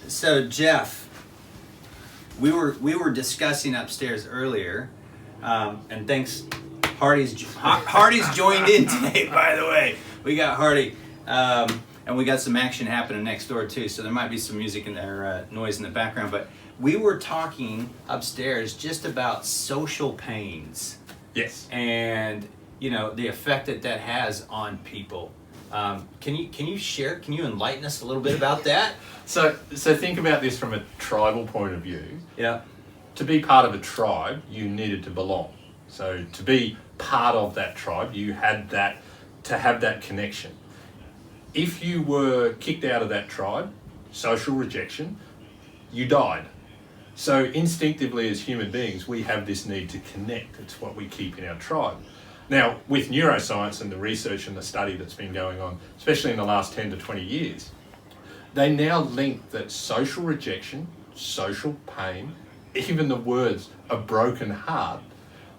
So Jeff, we were discussing upstairs earlier, and thanks, Hardy's joined in today. By the way, we got Hardy, and we got some action happening next door too. So there might be some music in there, noise in the background. But we were talking upstairs just about social pains. Yes. And the effect that has on people. Can you share? Can you enlighten us a little bit about that? So think about this from a tribal point of view. Yeah. To be part of a tribe, you needed to belong. So to be part of that tribe, you had to have that connection. If you were kicked out of that tribe, social rejection, you died. So instinctively as human beings, we have this need to connect. It's what we keep in our tribe. Now, with neuroscience and the research and the study that's been going on, especially in the last 10 to 20 years, they now link that social rejection, social pain, even the words a broken heart,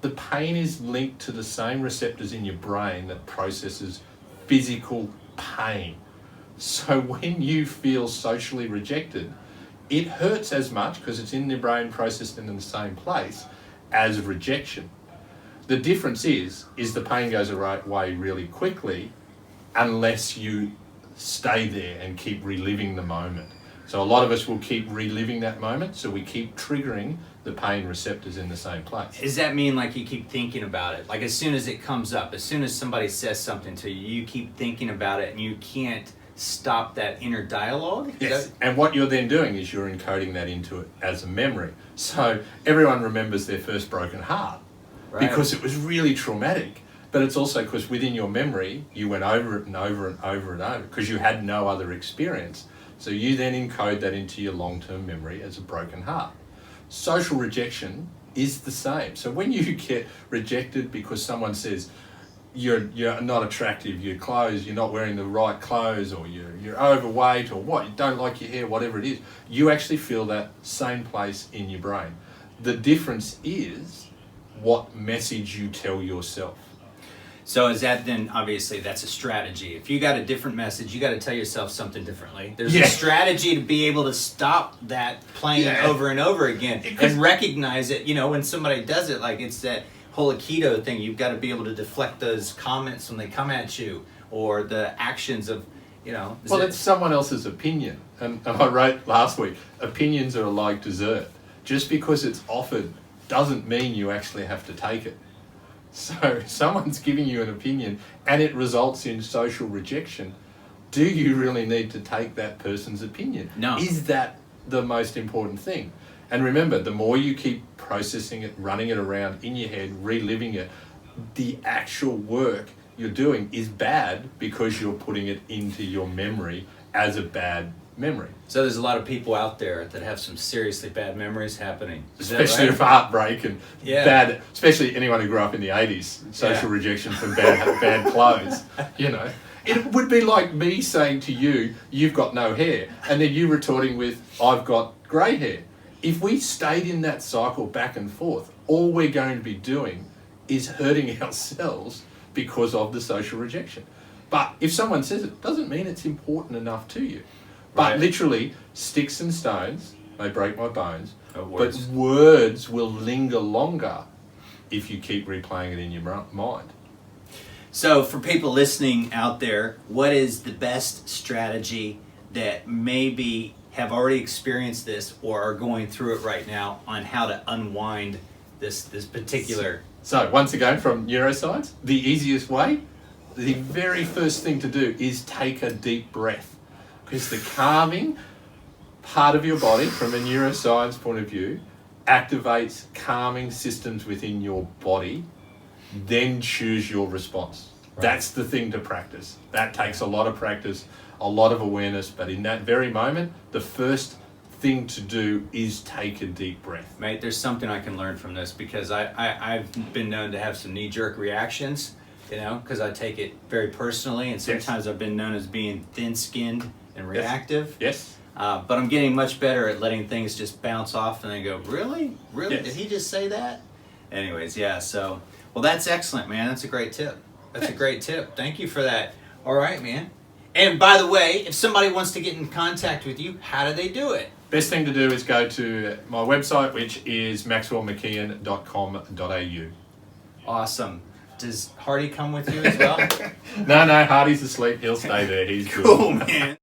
the pain is linked to the same receptors in your brain that processes physical pain. So when you feel socially rejected, it hurts as much because it's in the brain processed in the same place as rejection. The difference is the pain goes away really quickly unless you stay there and keep reliving the moment. So a lot of us will keep reliving that moment, so we keep triggering the pain receptors in the same place. Does that mean like you keep thinking about it? Like as soon as it comes up, as soon as somebody says something to you, you keep thinking about it and you can't stop that inner dialogue? Yes, and what you're then doing is you're encoding that into it as a memory. So everyone remembers their first broken heart. Right. Because it was really traumatic, but it's also because within your memory you went over it and over and over and over because you had no other experience. So you then encode that into your long-term memory as a broken heart. Social rejection is the same. So when you get rejected because someone says you're not attractive, your clothes, you're not wearing the right clothes, or you're overweight, or what, you don't like your hair, whatever it is, you actually feel that same place in your brain. The difference is what message you tell yourself. So is that then, obviously that's a strategy. If you got a different message, you got to tell yourself something differently. There's a strategy to be able to stop that playing over and over again and recognize it. When somebody does it, like it's that whole Aikido thing, you've got to be able to deflect those comments when they come at you, or the actions of, Well, it's someone else's opinion. And I wrote last week, opinions are like dessert. Just because it's offered doesn't mean you actually have to take it. So someone's giving you an opinion and it results in social rejection. Do you really need to take that person's opinion? No. Is that the most important thing? And remember, the more you keep processing it, running it around in your head, reliving it, the actual work you're doing is bad because you're putting it into your memory as a bad memory. So there's a lot of people out there that have some seriously bad memories happening. Especially of heartbreak and bad, especially anyone who grew up in the 80s, social rejection from bad clothes, It would be like me saying to you, you've got no hair, and then you retorting with, I've got grey hair. If we stayed in that cycle back and forth, all we're going to be doing is hurting ourselves because of the social rejection. But if someone says it, doesn't mean it's important enough to you. But literally, sticks and stones may break my bones, but words will linger longer if you keep replaying it in your mind. So for people listening out there, what is the best strategy that maybe have already experienced this or are going through it right now on how to unwind this particular... So once again, from neuroscience, the easiest way, the very first thing to do is take a deep breath. Because the calming part of your body, from a neuroscience point of view, activates calming systems within your body, then choose your response. Right. That's the thing to practice. That takes a lot of practice, a lot of awareness, but in that very moment, the first thing to do is take a deep breath. Mate, there's something I can learn from this, because I've been known to have some knee-jerk reactions, because I take it very personally, and sometimes I've been known as being thin-skinned and reactive. Yes. But I'm getting much better at letting things just bounce off and then go, really? Really? Yes. Did he just say that? Anyways, so, well, that's excellent, man. That's a great tip. That's a great tip. Thank you for that. All right, man. And by the way, if somebody wants to get in contact with you, how do they do it? Best thing to do is go to my website, which is maxwellmckeon.com.au. Awesome. Does Hardy come with you as well? No, Hardy's asleep. He'll stay there. He's good. Cool, man.